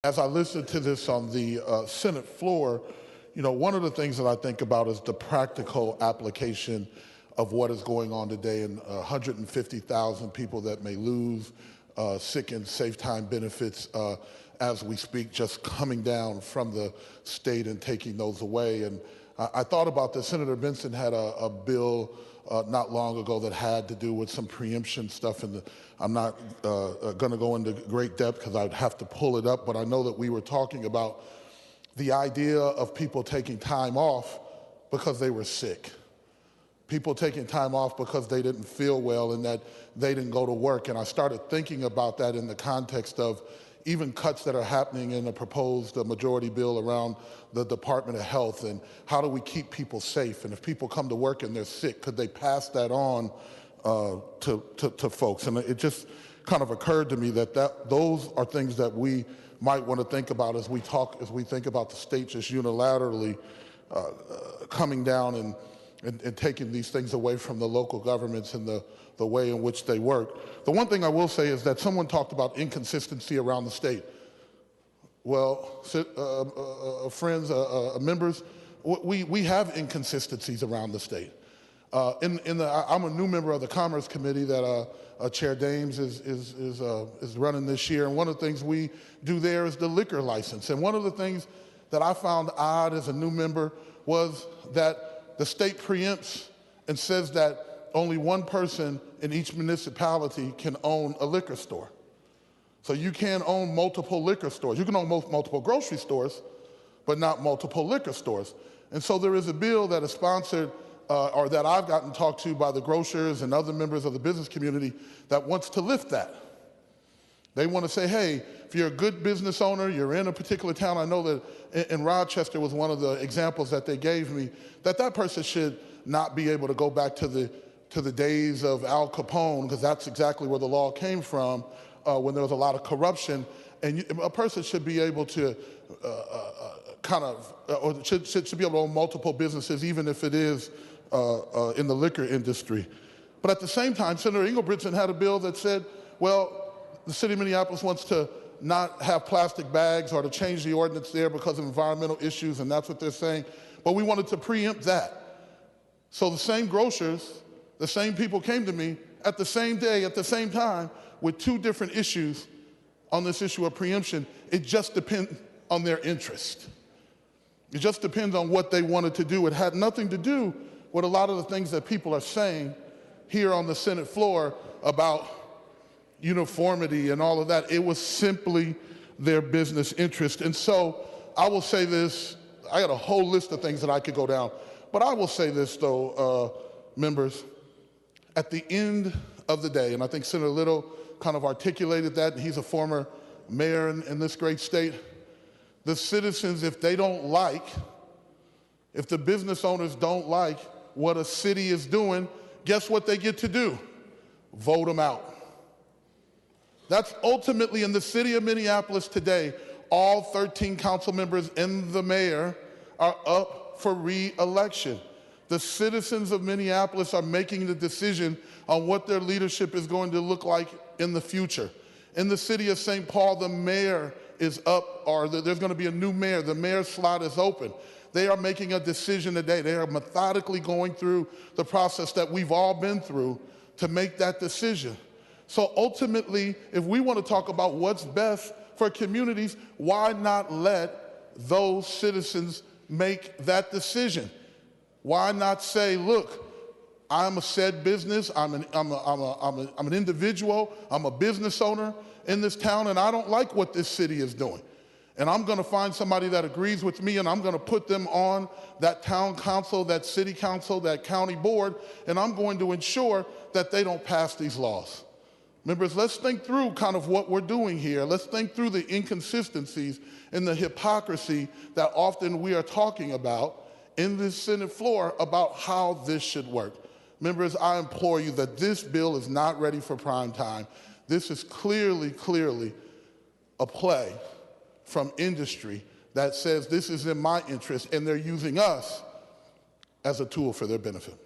As I listened to this on the Senate floor, one of the things that I think about is the practical application of what is going on today and 150,000 people that may lose sick and safe time benefits as we speak, just coming down from the state and taking those away. And I thought about this. Senator Benson had a bill not long ago that had to do with some preemption stuff, and I'm not going to go into great depth because I'd have to pull it up, but I know that we were talking about the idea of people taking time off because they were sick. People taking time off because they didn't feel well and that they didn't go to work. And I started thinking about that in the context of even cuts that are happening in the proposed majority bill around the Department of Health, and how do we keep people safe? And if people come to work and they're sick, could they pass that on to folks? And it just kind of occurred to me that those are things that we might want to think about as we think about the state just unilaterally coming down and taking these things away from the local governments and the way in which they work. The one thing I will say is that someone talked about inconsistency around the state. Well, friends, members, we have inconsistencies around the state. I'm a new member of the Commerce Committee that Chair Dames is running this year, and one of the things we do there is the liquor license. And one of the things that I found odd as a new member was that the state preempts and says that only one person in each municipality can own a liquor store. So you can't own multiple liquor stores. You can own multiple grocery stores, but not multiple liquor stores. And so there is a bill that is sponsored or that I've gotten talked to by the grocers and other members of the business community that wants to lift that. They want to say, hey, if you're a good business owner, you're in a particular town. I know that in Rochester was one of the examples that they gave me, that person should not be able to go back to the days of Al Capone, because that's exactly where the law came from, when there was a lot of corruption. And a person should be able to should be able to own multiple businesses, even if it is in the liquor industry. But at the same time, Senator Engelbrechtson had a bill that said, well, the city of Minneapolis wants to not have plastic bags or to change the ordinance there because of environmental issues, and that's what they're saying. But we wanted to preempt that. So the same grocers, the same people came to me at the same day, at the same time, with two different issues on this issue of preemption. It just depends on their interest. It just depends on what they wanted to do. It had nothing to do with a lot of the things that people are saying here on the Senate floor about uniformity and all of that. It was simply their business interest. And so I will say this, I got a whole list of things that I could go down, but I will say this though, members, at the end of the day, and I think Senator Little kind of articulated that, and he's a former mayor in this great state, the citizens, if they don't like, if the business owners don't like what a city is doing, guess what they get to do? Vote them out. That's ultimately, in the city of Minneapolis today, all 13 council members and the mayor are up for re-election. The citizens of Minneapolis are making the decision on what their leadership is going to look like in the future. In the city of St. Paul, the mayor is up, or there's going to be a new mayor. The mayor's slot is open. They are making a decision today. They are methodically going through the process that we've all been through to make that decision. So ultimately, if we want to talk about what's best for communities, why not let those citizens make that decision? Why not say, look, I'm a said business, I'm an individual, I'm a business owner in this town, and I don't like what this city is doing. And I'm going to find somebody that agrees with me, and I'm going to put them on that town council, that city council, that county board, and I'm going to ensure that they don't pass these laws. Members, let's think through kind of what we're doing here. Let's think through the inconsistencies and the hypocrisy that often we are talking about in this Senate floor about how this should work. Members, I implore you that this bill is not ready for prime time. This is clearly a play from industry that says this is in my interest, and they're using us as a tool for their benefit.